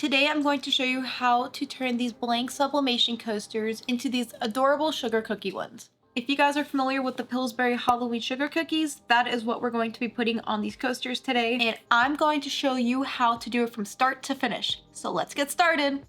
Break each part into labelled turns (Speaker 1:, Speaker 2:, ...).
Speaker 1: Today I'm going to show you how to turn these blank sublimation coasters into these adorable sugar cookie ones. If you guys are familiar with the Pillsbury Halloween sugar cookies, that is what we're going to be putting on these coasters today. And I'm going to show you how to do it from start to finish. So let's get started.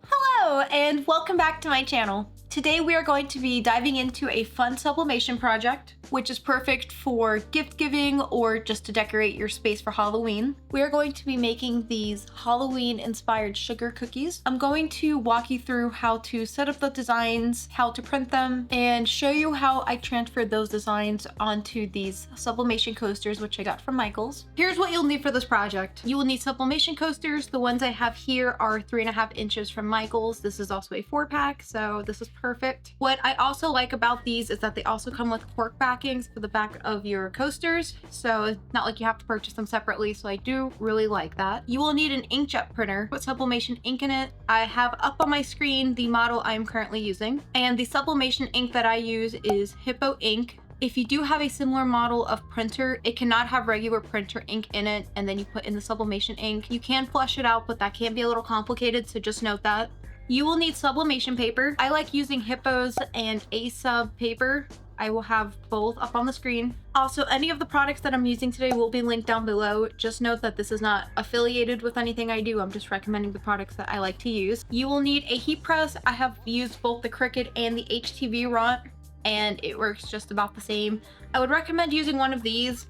Speaker 1: Hello and welcome back to my channel. Today we are going to be diving into a fun sublimation project, which is perfect for gift giving or just to decorate your space for Halloween. We are going to be making these Halloween-inspired sugar cookies. I'm going to walk you through how to set up the designs, how to print them, and show you how I transferred those designs onto these sublimation coasters, which I got from Michaels. Here's what you'll need for this project. You will need sublimation coasters. The ones I have here are 3.5 inches from Michaels. This is also a 4-pack, so this is perfect. What I also like about these is that they also come with cork backings for the back of your coasters, so it's not like you have to purchase them separately, so I do really like that. You will need an inkjet printer with sublimation ink in it. I have up on my screen the model I am currently using, and the sublimation ink that I use is Hippo ink. If you do have a similar model of printer, it cannot have regular printer ink in it, and then you put in the sublimation ink. You can flush it out, but that can be a little complicated, so just note that. You will need sublimation paper. I like using Hippo's and A-Sub paper. I will have both up on the screen. Also, any of the products that I'm using today will be linked down below. Just note that this is not affiliated with anything I do. I'm just recommending the products that I like to use. You will need a heat press. I have used both the Cricut and the HTV Ront, and it works just about the same. I would recommend using one of these.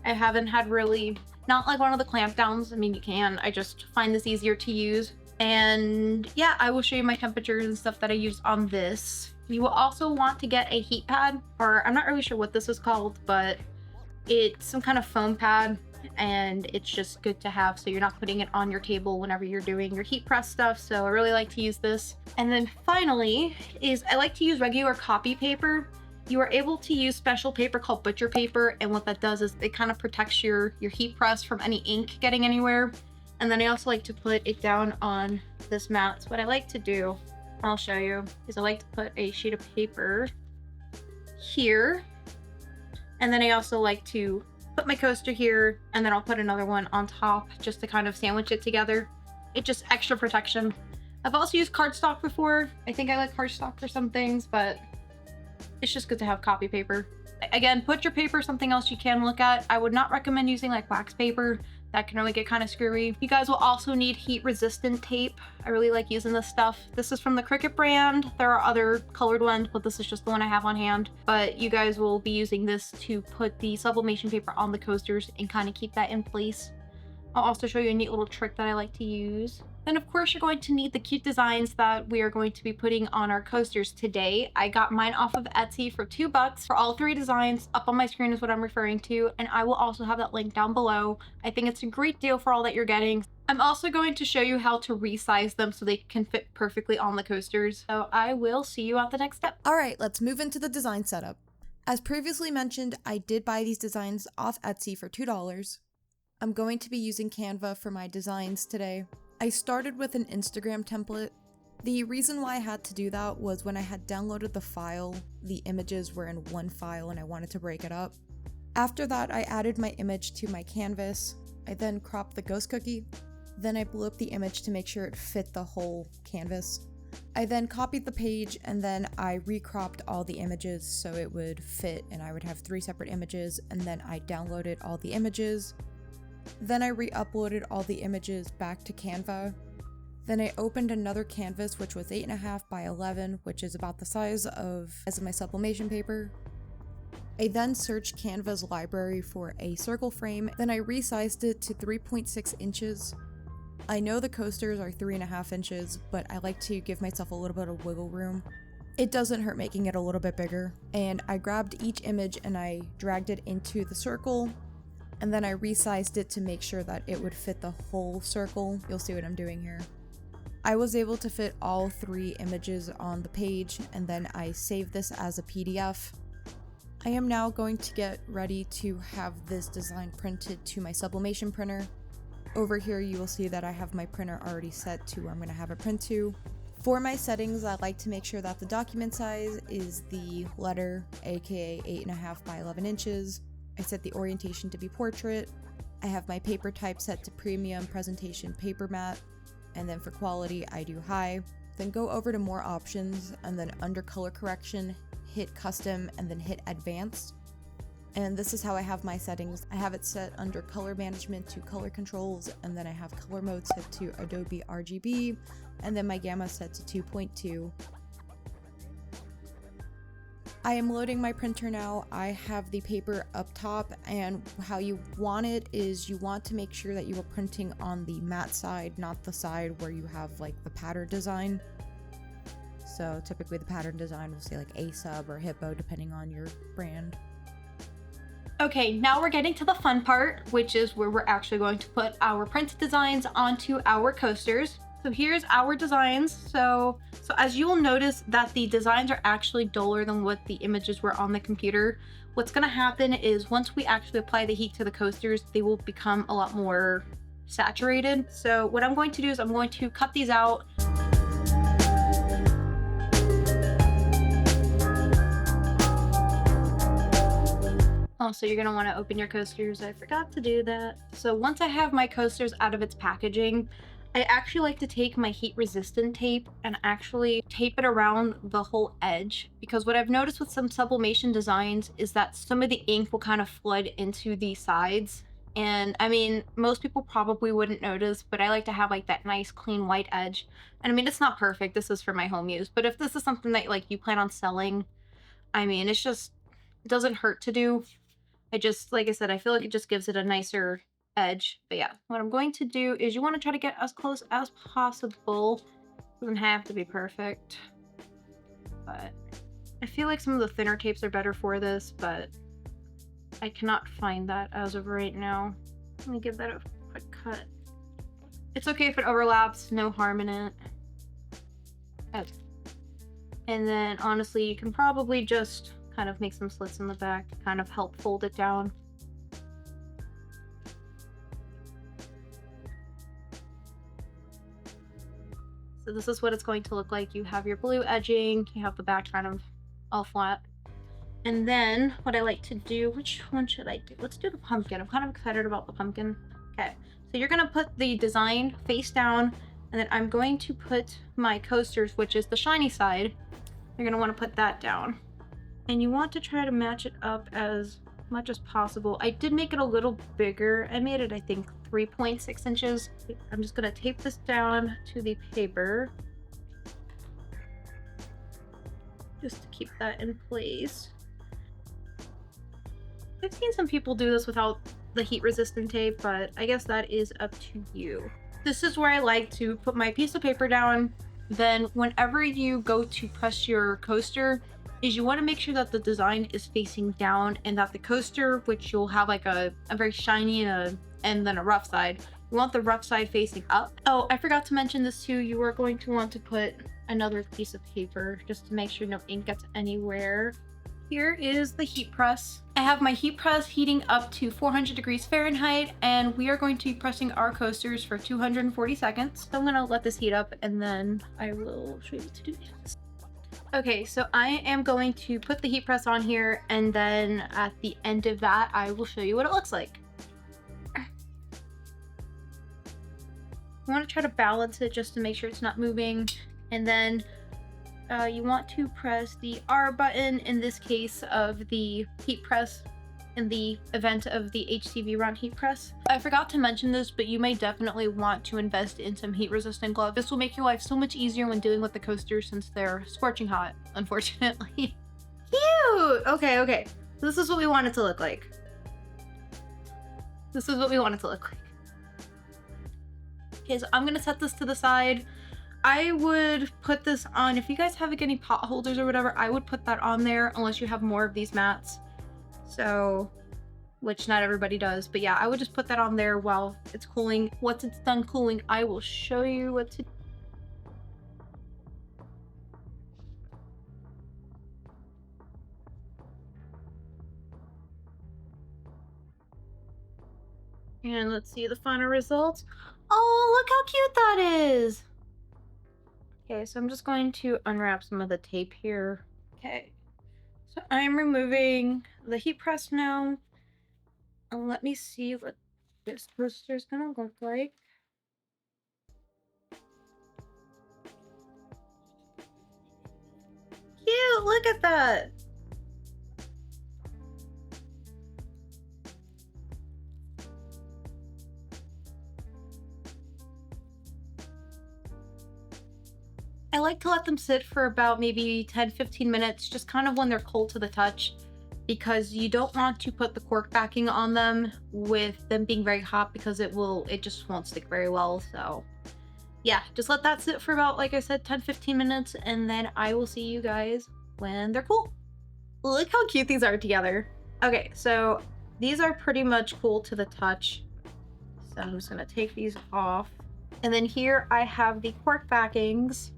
Speaker 1: I haven't had really, not like one of the clamp downs. I mean, you can. I just find this easier to use. And yeah, I will show you my temperatures and stuff that I use on this. You will also want to get a heat pad, or I'm not really sure what this is called, but it's some kind of foam pad, and it's just good to have so you're not putting it on your table whenever you're doing your heat press stuff. So I really like to use this. And then finally is I like to use regular copy paper. You are able to use special paper called butcher paper, and what that does is it kind of protects your heat press from any ink getting anywhere. And then I also like to put it down on this mat. So what I like to do, I'll show you, is I like to put a sheet of paper here. And then I also like to put my coaster here, and then I'll put another one on top just to kind of sandwich it together. It's just extra protection. I've also used cardstock before. I think I like cardstock for some things, but it's just good to have copy paper. Again, put your paper something else you can look at. I would not recommend using like wax paper. That can really get kind of screwy. You guys will also need heat resistant tape. I really like using this stuff. This is from the Cricut brand. There are other colored ones, but this is just the one I have on hand. But you guys will be using this to put the sublimation paper on the coasters and kind of keep that in place. I'll also show you a neat little trick that I like to use. Then of course you're going to need the cute designs that we are going to be putting on our coasters today. I got mine off of Etsy for $2 for all 3 designs. Up on my screen is what I'm referring to, and I will also have that link down below. I think it's a great deal for all that you're getting. I'm also going to show you how to resize them so they can fit perfectly on the coasters. So I will see you at the next step.
Speaker 2: All right, let's move into the design setup. As previously mentioned, I did buy these designs off Etsy for $2. I'm going to be using Canva for my designs today. I started with an Instagram template. The reason why I had to do that was when I had downloaded the file, the images were in one file and I wanted to break it up. After that, I added my image to my canvas. I then cropped the ghost cookie. Then I blew up the image to make sure it fit the whole canvas. I then copied the page, and then I recropped all the images so it would fit, and I would have 3 separate images, and then I downloaded all the images. Then I re-uploaded all the images back to Canva. Then I opened another canvas, which was 8.5 by 11, which is about the size of my sublimation paper. I then searched Canva's library for a circle frame. Then I resized it to 3.6 inches. I know the coasters are 3.5 inches, but I like to give myself a little bit of wiggle room. It doesn't hurt making it a little bit bigger. And I grabbed each image and I dragged it into the circle. And then I resized it to make sure that it would fit the whole circle. You'll see what I'm doing here. I was able to fit all 3 images on the page, and then I saved this as a PDF. I am now going to get ready to have this design printed to my sublimation printer. Over here you will see that I have my printer already set to where I'm going to have it print to. For my settings, I like to make sure that the document size is the letter, aka 8.5 by 11 inches. I set the orientation to be portrait. I have my paper type set to premium presentation paper matte, and then for quality I do high. Then go over to more options, and then under color correction, hit custom, and then hit advanced. And this is how I have my settings. I have it set under color management to color controls, and then I have color mode set to Adobe RGB, and then my gamma set to 2.2. I am loading my printer now. I have the paper up top, and how you want it is you want to make sure that you are printing on the matte side, not the side where you have like the pattern design. So typically the pattern design will say like A-Sub or Hippo depending on your brand.
Speaker 1: Okay, now we're getting to the fun part, which is where we're actually going to put our printed designs onto our coasters. So here's our designs. So as you will notice that the designs are actually duller than what the images were on the computer. What's gonna happen is once we actually apply the heat to the coasters, they will become a lot more saturated. So what I'm going to do is I'm going to cut these out. Also, you're gonna wanna open your coasters. I forgot to do that. So once I have my coasters out of its packaging, I actually like to take my heat resistant tape and actually tape it around the whole edge, because what I've noticed with some sublimation designs is that some of the ink will kind of flood into the sides. And I mean, most people probably wouldn't notice, but I like to have like that nice clean white edge. And I mean, it's not perfect. This is for my home use, but if this is something that like you plan on selling, I mean, it doesn't hurt to do. Like I said, I feel like it just gives it a nicer edge. But yeah, what I'm going to do is you want to try to get as close as possible. Doesn't have to be perfect, but I feel like some of the thinner tapes are better for this, but I cannot find that as of right now. Let me give that a quick cut. It's okay if it overlaps, no harm in it. Okay. And then honestly, you can probably just kind of make some slits in the back to kind of help fold it down. So this is what it's going to look like. You have your blue edging, you have the back kind of all flat. And then what I like to do, which one should I do? Let's do the pumpkin. I'm kind of excited about the pumpkin. Okay, so you're gonna put the design face down, and then I'm going to put my coasters, which is the shiny side. You're gonna wanna put that down. And you want to try to match it up as much as possible. I did make it a little bigger. I made it, I think, 3.6 inches. I'm just gonna tape this down to the paper just to keep that in place. I've seen some people do this without the heat resistant tape, but I guess that is up to you. This is where I like to put my piece of paper down. Then whenever you go to press your coaster, is you want to make sure that the design is facing down, and that the coaster, which you'll have like a very shiny and then a rough side, you want the rough side facing up. Oh, I forgot to mention this too. You are going to want to put another piece of paper just to make sure no ink gets anywhere. Here is the heat press. I have my heat press heating up to 400 degrees Fahrenheit, and we are going to be pressing our coasters for 240 seconds. So I'm gonna let this heat up, and then I will show you what to do next. Okay, so I am going to put the heat press on here, and then at the end of that, I will show you what it looks like. I want to try to balance it just to make sure it's not moving, and then you want to press the R button in this case of the heat press in the event of the HTV run heat press. I forgot to mention this, but you may definitely want to invest in some heat resistant gloves. This will make your life so much easier when dealing with the coasters since they're scorching hot, unfortunately. Cute! Okay. So this is what we want it to look like. This is what we want it to look like. Okay, so I'm gonna set this to the side. I would put this on, if you guys have like any pot holders or whatever, I would put that on there unless you have more of these mats. So, which not everybody does, but yeah, I would just put that on there while it's cooling. Once it's done cooling, I will show you what to do. And let's see the final results. Oh, look how cute that is. Okay, so I'm just going to unwrap some of the tape here. Okay, so I'm removing the heat press now. And let me see what this coaster's gonna look like. Cute, look at that. I like to let them sit for about maybe 10-15 minutes, just kind of when they're cold to the touch, because you don't want to put the cork backing on them with them being very hot, because it just won't stick very well. So yeah, just let that sit for about, like I said, 10-15 minutes, and then I will see you guys when they're cool. Look how cute these are together. Okay, so these are pretty much cool to the touch. So I'm just gonna take these off. And then here I have the cork backings.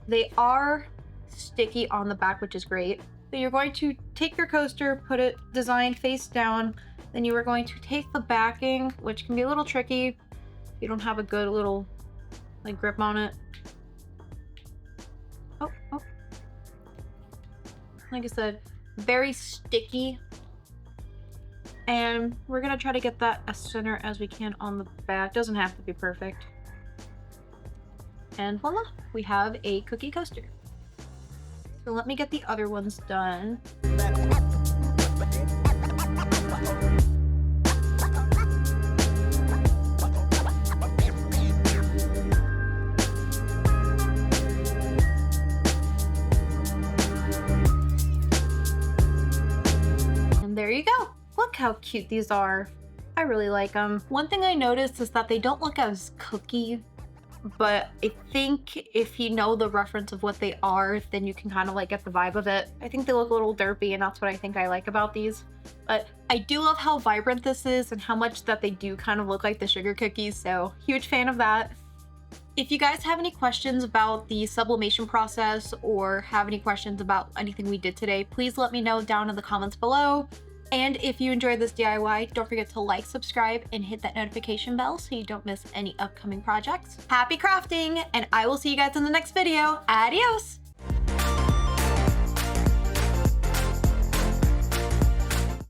Speaker 1: They are sticky on the back, which is great. So you're going to take your coaster, put it design face down. Then you are going to take the backing, which can be a little tricky if you don't have a good little like grip on it. Oh. Like I said, very sticky. And we're gonna try to get that as center as we can on the back. Doesn't have to be perfect. And voila, we have a cookie coaster. So let me get the other ones done. And there you go. Look how cute these are. I really like them. One thing I noticed is that they don't look as cookie, but I think if you know the reference of what they are, then you can kind of like get the vibe of it. I think they look a little derpy, and that's what I think I like about these. But I do love how vibrant this is and how much that they do kind of look like the sugar cookies, so huge fan of that. If you guys have any questions about the sublimation process or have any questions about anything we did today, please let me know down in the comments below. And if you enjoyed this DIY, don't forget to like, subscribe, and hit that notification bell so you don't miss any upcoming projects. Happy crafting, and I will see you guys in the next video. Adios!